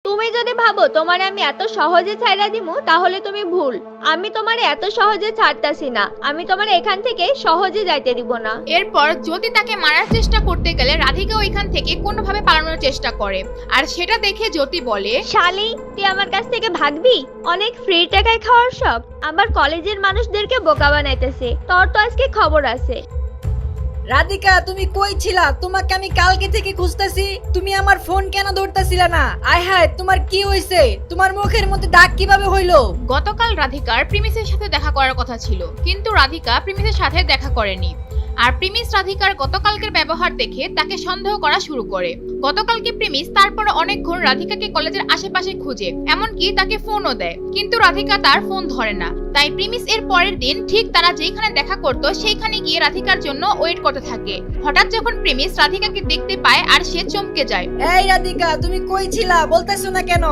তুমি যদি ভাবো তোমারে আমি এত সহজে ছাইড়া দিমু তাহলে তুমি ভুল। আমি তোমারে এত সহজে ছাড়তাছি না, আমি তোমারে এখান থেকে সহজে যাইতে দিব না। এরপর জ্যোতি তাকে মারার চেষ্টা করতে গেলে রাধিকা ওইখান থেকে কোনোভাবে পালানোর চেষ্টা করে, আর সেটা দেখে জ্যোতি বলে, শালি তুই আমার কাছ থেকে ভাগবি? অনেক ফ্রি টাকায় খাওয়ার শখ, আবার কলেজের মানুষদেরকে বোকা বানাইতেছে। তোর তো আজকে খবর আছে। রাধিকা তুমি কই ছিলা? তোমাকে আমি কালকে থেকে খুঁজতেছি, তুমি আমার ফোন কেন ধরতেছিলা না? আয় হায়, তোমার কি হইছে? তোমার মুখের মধ্যে দাগ কিভাবে হইলো? গতকাল রাধিকার প্রিমিসের সাথে দেখা করার কথা ছিল, কিন্তু রাধিকা প্রিমিসের সাথে দেখা করেনি। আর প্রিমিস রাধিকার গতকালকের ব্যবহার দেখে তাকে সন্দেহ করা শুরু করে। গতকালকে প্রিমিস তারপর অনেকক্ষণ রাধিকাকে কলেজের আশেপাশে খুঁজে, এমনকি তাকে ফোনও দেয়, কিন্তু রাধিকা তার ফোন ধরে না। তাই প্রিমিস এর পরের দিন ঠিক তারা যেখানে দেখা করত সেইখানে গিয়ে রাধিকার জন্য ওয়েট করতে থাকে। হঠাৎ যখন প্রিমিস রাধিকাকে দেখতে পায় আর সে চমকে যায়। এই রাধিকা তুমি কই ছিলা? বলতেছো না কেন?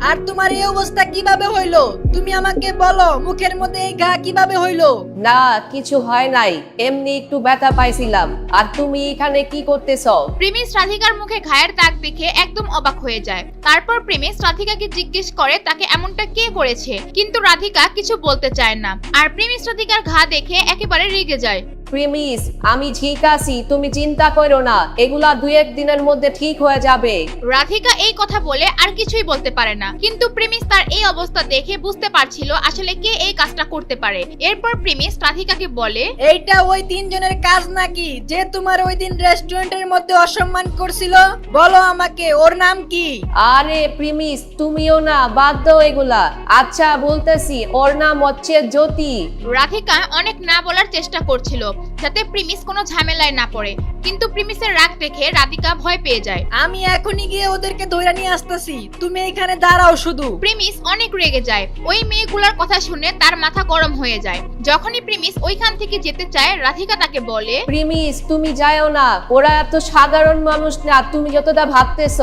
আর তোমার এই অবস্থা কিভাবে হইলো? তুমি আমাকে বলো, মুখের মধ্যে এই ঘা কিভাবে হইলো? না, কিছু হয় নাই, এমনি একটু ব্যথা পাইছিলাম। আর তুমি এখানে কি করতেছো? প্রিমিস রাধিকার মুখে ঘায়ের দাগ দেখে একদম অবাক হয়ে যায়। তারপর প্রিমিস রাধিকাকে জিজ্ঞেস করে তাকে এমনটা কে করেছে, কিন্তু রাধিকা কিছু বলতে চায় না। আর প্রিমিস রাধিকার ঘা দেখে একেবারে রেগে যায়। প্রিমিস, আমি ঠিক আছি, তুমি চিন্তা করো না, এগুলা 2-1 দিনের মধ্যে ঠিক হয়ে যাবে। রাধিকা এই কথা বলে আর কিছুই বলতে পারে না, কিন্তু প্রিমিস তার এই অবস্থা দেখে বুঝতে পারছিল আসলে কে এই কাজটা করতে পারে। এরপর প্রিমিস রাধিকাকে বলে, এইটা ওই তিনজনের কাজ নাকি যে তোমার ওই দিন রেস্টুরেন্টের মধ্যে অসম্মান করছিল? বলো আমাকে, ওর নাম কি? আরে প্রিমিস, তুমিও না, বাদ দাও এগুলা। আচ্ছা বলতেছি, ওর নাম হচ্ছে জ্যোতি। রাধিকা অনেক না বলার চেষ্টা করছিল যাতে প্রিমিস কোনো ঝামেলায় না পড়ে, কিন্তু প্রিমিসের রাগ দেখে রাধিকা ভয় পেয়ে যায়। আমি এখনই গিয়ে ওদেরকে ধরে নিয়ে আসতেছি, তুমি এখানে দাঁড়াও শুধু। প্রিমিস অনেক রেগে যায়। ওই মেয়েগুলোর কথা শুনে তার মাথা গরম হয়ে যায়। যখনই প্রিমিস ওইখান থেকে যেতে চায় রাধিকা তাকে বলে, প্রিমিস তুমি যাও না, ওরা এত সাধারণ মানুষ না তুমি যতটা ভাবতেছ।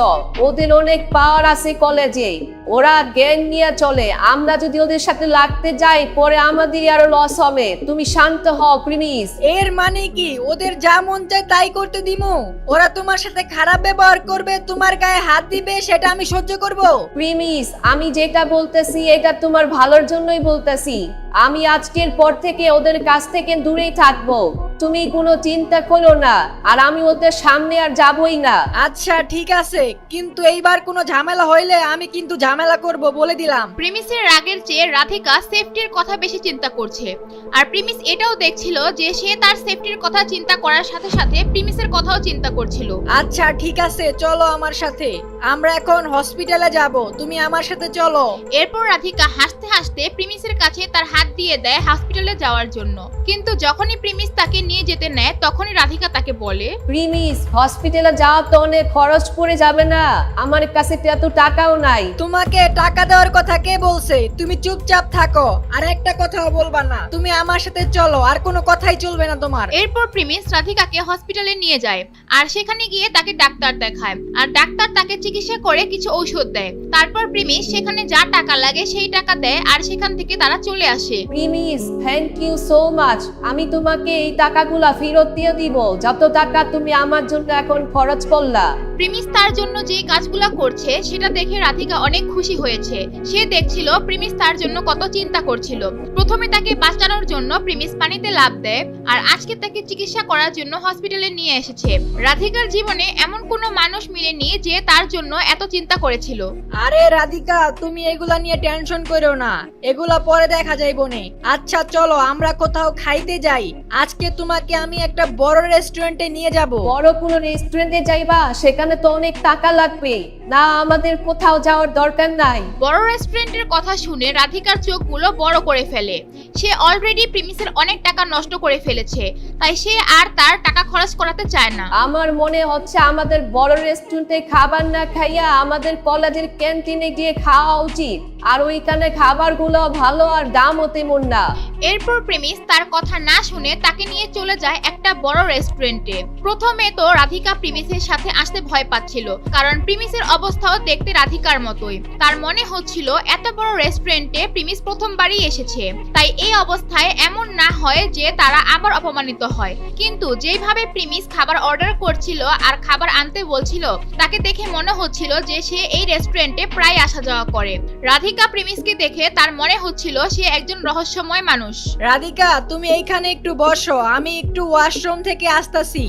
ওদের অনেক পাওয়ার আছে কলেজে, ওরা গ্যাং নিয়ে চলে। আমরা যদি ওদের সাথে লাগতে যাই পরে আমাদের আরো লস হবে। তুমি শান্ত হও প্রিমিস। এর মানে কি ওদের যা মন চায় তাই করতে দিমু? ওরা তোমার সাথে খারাপ ব্যবহার করবে, তোমার গায়ে হাত দিবে, সেটা আমি সহ্য করব? প্রিমিস, আমি যেটা বলতেছি এটা তোমার ভালোর জন্যই বলতেছি। আমি আজকের পর থেকে ওদের কাছ থেকে দূরেই থাকবো, তুমি কোনো চিন্তা করো না। আর আমি ওদের সামনে আর যাবই না। আচ্ছা ঠিক আছে, কিন্তু এইবার কোনো ঝামেলা হইলে আমি কিন্তু ঝামেলা করব, বলে দিলাম। প্রিমিসের রাগের চেয়ে রাধিকা সেফটির কথা বেশি চিন্তা করছে। আর প্রিমিস এটাও দেখছিল যে সে তার সেফটির কথা চিন্তা করার সাথে সাথে প্রিমিসের কথাও চিন্তা করছিল। আচ্ছা ঠিক আছে, চলো আমার সাথে, আমরা এখন হসপিটালে যাব, তুমি আমার সাথে চলো। এরপর রাধিকা হাসতে হাসতে প্রিমিসের কাছে তার হাত দিয়ে দেয় হসপিটালে যাওয়ার জন্য, কিন্তু যখনই প্রিমিস তাকে নিয়ে যেতে নেয় তখনই রাধিকা তাকে বলে, প্রিমিস, হসপিটালে যাওয়া তো অনেক খরচ পড়ে যাবে না? আমার কাছে তো এত টাকাও নাই। তোমাকে টাকা দেওয়ার কথা কে বলছে? তুমি চুপচাপ থাকো, আর একটা কথাও বলবা না। তুমি আমার সাথে চলো, আর কোনো কথাই চলবে না তোমার। এরপর প্রিমিস রাধিকাকে হসপিটালে নিয়ে যায়, আর সেখানে গিয়ে তাকে ডাক্তার দেখায়, আর ডাক্তার তাকে চিকিৎসা করে কিছু ঔষধ দেয়। তারপর প্রিমিস সেখানে যা টাকা লাগে সেই টাকা দেয়, আর সেখান থেকে তারা চলে আসে। প্রিমিস, থ্যাংক ইউ সো মাচ। আমি তোমাকে এই টাকাগুলা ফেরত দিয়ে দিব, যত টাকা তুমি আমার জন্য এখন খরচ করলা। প্রিমিস তার জন্য যে কাজগুলো করছে সেটা দেখে রাধিকা অনেক খুশি হয়েছে। সে দেখছিল প্রিমিস তার জন্য কত চিন্তা করছিল। প্রথমে তাকে বাঁচানোর জন্য প্রিমিস পানিতে লাফ দেয়, আর আজকে তাকে চিকিৎসা করার জন্য হসপিটালে নিয়ে এসেছে। রাধিকার জীবনে এমন কোনো মানুষ মিলেনি যে তার জন্য এত চিন্তা করেছিল। আরে রাধিকা, তুমি এগুলা নিয়ে টেনশন করো না, এগুলা পরে দেখা যাইবো নে। আচ্ছা চলো আমরা কোথাও খাইতে যাই। আজকে তোমাকে আমি একটা বড় রেস্টুরেন্টে নিয়ে যাব। বড় কোনো রেস্টুরেন্টে যাইবা? সেখানে তো অনেক টাকা লাগবে। না, আমাদের কোথাও যাওয়ার দরকার নাই। বড় রেস্টুরেন্টের কথা শুনে রাধিকার চোখগুলো বড় করে ফেলে। সে অলরেডি প্রিমিসের অনেক টাকা নষ্ট করে ফেলেছে, তাই সে আর তার টাকা খরচ করাতে চায় না। আমার মনে হচ্ছে আমাদের বড় রেস্টুরেন্টে খাবার না খাইয়া আমাদের কলেজের ক্যান্টিনে গিয়ে খাওয়া উচিত। আর ওইখানে খাবারগুলো ভালো আর দামও তেমন না। এরপর প্রেমিস তার কথা না শুনে তাকে নিয়ে চলে যায় একটা বড় রেস্টুরেন্টে। প্রথমে তো রাধিকা প্রিমিসের সাথে আসতে ভয় পাচ্ছিল, কারণ প্রিমিসের অবস্থাও দেখতে রাধিকার মতোই। তার মনে হচ্ছিল এত বড় রেস্টুরেন্টে প্রিমিস প্রথমবারই এসেছে, তাই এই অবস্থায় এমন না হয় যে তারা আবার অপমানিত হয়। কিন্তু যেইভাবে প্রিমিস খাবার অর্ডার করছিল আর খাবার আনতে বলছিল, তাকে দেখে মনে হচ্ছিল যে সে এই রেস্টুরেন্টে প্রায় আসা যাওয়া করে। রাধিকা প্রিমিসকে দেখে তার মনে হচ্ছিল সে একজন রহস্যময় মানুষ। রাধিকা, তুমি এইখানে একটু বসো, আমি একটু ওয়াশরুম থেকে আসতাছি।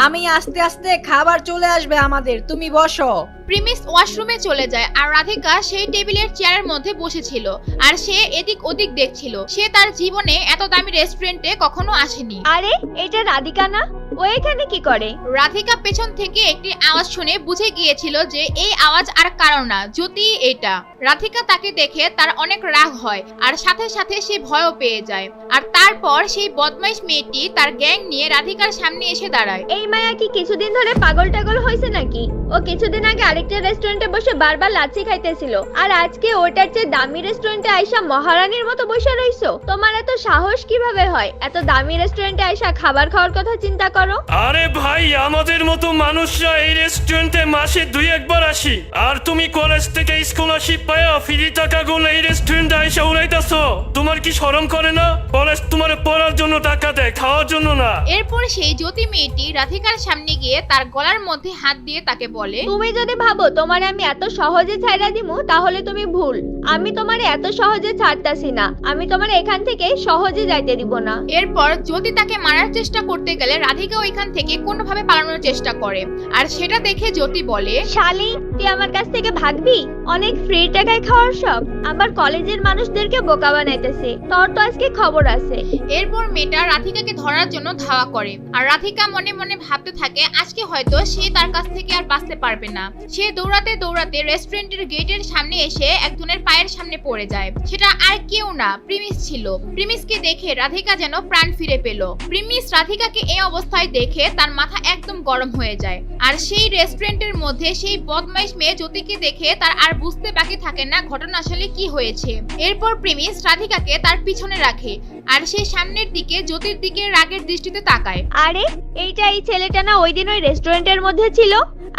আমি আস্তে আস্তে খাবার চলে আসবে আমাদের, তুমি বসো। প্রিমিস ওয়াশরুমে চলে যায় আর রাধিকা সেই টেবিলের চেয়ারের মধ্যে বসেছিল আর সে এদিক ওদিক দেখছিল। সে তার জীবনে এত দামি রেস্টুরেন্টে কখনো আসেনি। আরে এটা রাধিকা না? ও এখানে কি করে? রাধিকা পেছন থেকে একটি আওয়াজ শুনে বুঝে গিয়েছিল যে এই আওয়াজ আর কারো না, জ্যোতি এটা। রাধিকা তাকে দেখে তার অনেক রাগ হয় আর সাথে সাথে সে ভয়ও পেয়ে যায়। আর তারপর সেই বদমাইশ মেয়েটি তার গ্যাং নিয়ে রাধিকার সামনে এসে দাঁড়ায়। এই মায়া কি কিছুদিন ধরে পাগল টাগল হয়েছে নাকি? ও কিছুদিন আগে আরেকটা রেস্টুরেন্টে বসে বারবার লাচ্ছি খাইতেছিল, আর আজকে ওটার চেয়ে দামি রেস্টুরেন্টে আইসা মহারানীর মতো বসে রইছো। তোমার এত সাহস কিভাবে হয় এত দামি রেস্টুরেন্টে আইসা খাবার খাওয়ার কথা চিন্তা করো? আরে ভাই, আমাদের মতো মানুষরা এই রেস্টুরেন্টে মাসে 2-1 বার আসি, আর তুমি কলেজ থেকে স্কলারশিপ পায়া ফ্রি টাকাগুলো এই রেস্টুরেন্টে আইসা উড়াইতেছো। তোমার কি শরম করে না? কলেজ তোমার পড়ার জন্য টাকা দেয়, খাওয়ার জন্য না। এরপর সেই জ্যোতি মেয়েটি রাধিকার সামনে গিয়ে তার গলার মধ্যে হাত দিয়ে তাকে বলে, তুমি যদি ভাবো তোমারে আমি এত সহজে ছাইড়া দিমু তাহলে তুমি ভুল। আমি তোমারে এত সহজে ছাড়তাছি না, আমি তোমারে এখান থেকে সহজে যাইতে দিব না। এরপর জ্যোতি তাকে মারার চেষ্টা করতে গেলে রাধিকা ওইখান থেকে কোনোভাবে পালানোর চেষ্টা করে, আর সেটা দেখে জ্যোতি বলে, শালি তুই আমার কাছ থেকে ভাগবি? অনেক ফ্রি টাকায় খাওয়ার সব, আবার কলেজের মানুষদেরকে বোকা বানাইতেছে। তোর তো আজকে খবর আছে। এরপর মেয়েটা রাধিকাকে ধরার জন্য ধাওয়া করে, আর রাধিকা মনে মনে ভাবতে থাকে আজকে হয়তো সে তার কাছ থেকে আর বাঁচতে পারবে না। সে দৌড়াতে দৌড়াতে রেস্টুরেন্টের গেটের সামনে এসে একজনের পায়ের সামনে পড়ে যায়। সেটা আর কেউ না, প্রিমিস ছিল। প্রিমিসকে দেখে রাধিকা যেন প্রাণ ফিরে পেল। প্রিমিস রাধিকাকে এই অবস্থায় দেখে তার মাথা একদম গরম হয়ে যায়, আর সেই রেস্টুরেন্টের মধ্যে সেই বদমাইশ মেয়ে জ্যোতিকে দেখে তার আর বুঝতে বাকি থাকে না ঘটনা আসলে কি হয়েছে। এরপর প্রিমিস রাধিকাকে তার পিছনে রাখে, আর সে সামনের দিকে জ্যোতির দিকে রাগের দৃষ্টিতে তাকায়। আরে এইটা এই ছেলেটা না ওই দিন ওই রেস্টুরেন্টের মধ্যে ছিল?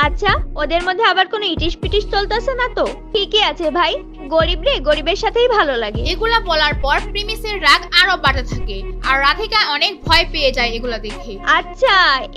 আচ্ছা, ওদের মধ্যে আবার কোনো ইটিশ পিটিশ চলতেছে না তো? ঠিকই আছে ভাই, গরিব রে গরিবের সাথেই ভালো লাগে। এগুলা বলার পর প্রিমিসের রাগ আরো বাড়তে থাকে, আর রাধিকা অনেক ভয় পেয়ে যায় এগুলা দেখে। আচ্ছা,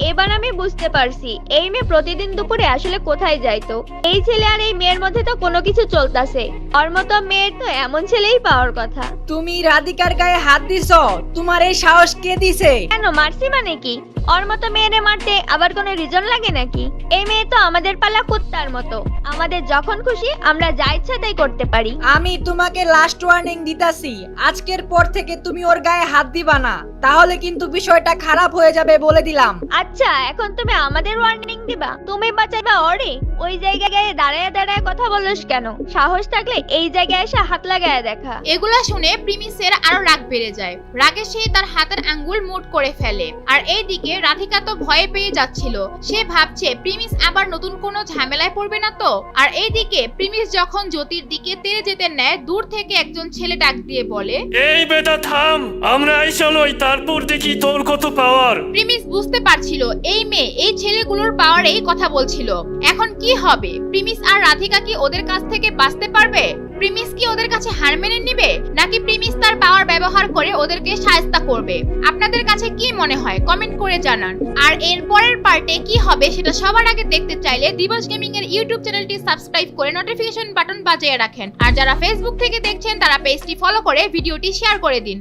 এবার আমি বুঝতে পারছি এই মেয়ে প্রতিদিন দুপুরে আসলে কোথায় যাইতো। এই ছেলে আর এই মেয়ের মধ্যে তো কোনো কিছু চলতেছে। ওর মতো মেয়ের তো এমন ছেলেই পাওয়ার কথা। তুমি রাধিকার গায়ে হাত দিছো? তোমার এই সাহস কে দিছে? কেন মারছি মানে কি? ওর মতো মেয়েরে মারতে আবার কোনো রিজন লাগে নাকি? এই মেয়ে তো আমাদের পালা কুত্তার মতো, আমাদের যখন খুশি আমরা যা ইচ্ছা তাই করতে পারি। আমি তোমাকে লাস্ট ওয়ার্নিং দিতাছি, আজকের পর থেকে তুমি ওর গায়ে হাত দিবা না, তাহলে কিন্তু বিষয়টা খারাপ হয়ে যাবে বলে দিলাম। আচ্ছা, এখন তুমি আমাদের ওয়ার্নিং দিবা? তুমি বাঁচাইবা ওরে? ওই জায়গায় দাঁড়ায় দাঁড়ায় কথা বলছ কেন? সাহস থাকলে এই জায়গায় এসে হাত লাগায় দেখা। এগুলা শুনে প্রিমিসের আরো রাগ বেড়ে যায়। রাগে সে তার হাতের আঙ্গুল মুট করে ফেলে, আর এইদিকে রাধিকা তো ভয়ে পেয়ে যাচ্ছিল। সে ভাবছে প্রিমিস আবার নতুন কোনো ঝামেলায় পড়বে না তো। আর এইদিকে প্রিমিস যখন জ্যোতির দিকে তেড়ে যেতে নেয়, দূর থেকে একজন ছেলে ডাক দিয়ে বলে, এই বেটা থাম, আমরা আইসা লই, তারপর দেখি তোর কত পাওয়ার। প্রিমিস বুঝতে পারছিল এই মেয়ে এই ছেলেগুলোর পাওয়ারেই কথা বলছিল। এখন কি হবে? প্রিমিস আর রাধিকা কি ওদের কাছ থেকে বাঁচতে পারবে? প্রিমিস কি ওদের কাছে হার মেনে নিবে, নাকি প্রিমিস তার পাওয়ার ব্যবহার করে ওদেরকে শায়েস্তা করবে? আপনাদের কাছে কি মনে হয় কমেন্ট করে জানান। আর এর পরের পার্টে কি হবে সেটা সবার আগে দেখতে চাইলে দিবস গেমিং এর ইউটিউব চ্যানেলটি সাবস্ক্রাইব করে নোটিফিকেশন বাটন বাজিয়ে রাখেন। আর যারা ফেসবুক থেকে দেখছেন তারা পেজটি ফলো করে ভিডিওটি শেয়ার করে দিন।